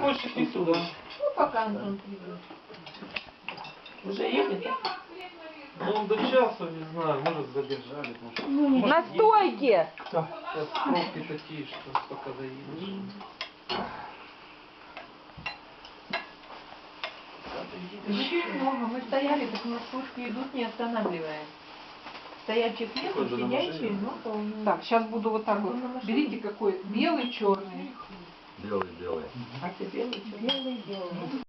хочешь идти туда. Ну, пока Антон придет. Уже едет, да? Ну, до часу, не знаю, может задержали. Может... На стойке! Да, сейчас пробки такие, что пока доедешь. Еще много. Мы стояли, так маршрутки идут, не останавливая. Стоячих нет, Какой же на сидящие, машине? но полные. Так, сейчас буду вот так вот. На машине? Берите какой. Белый, черный. Белый. А ты белый? Белый.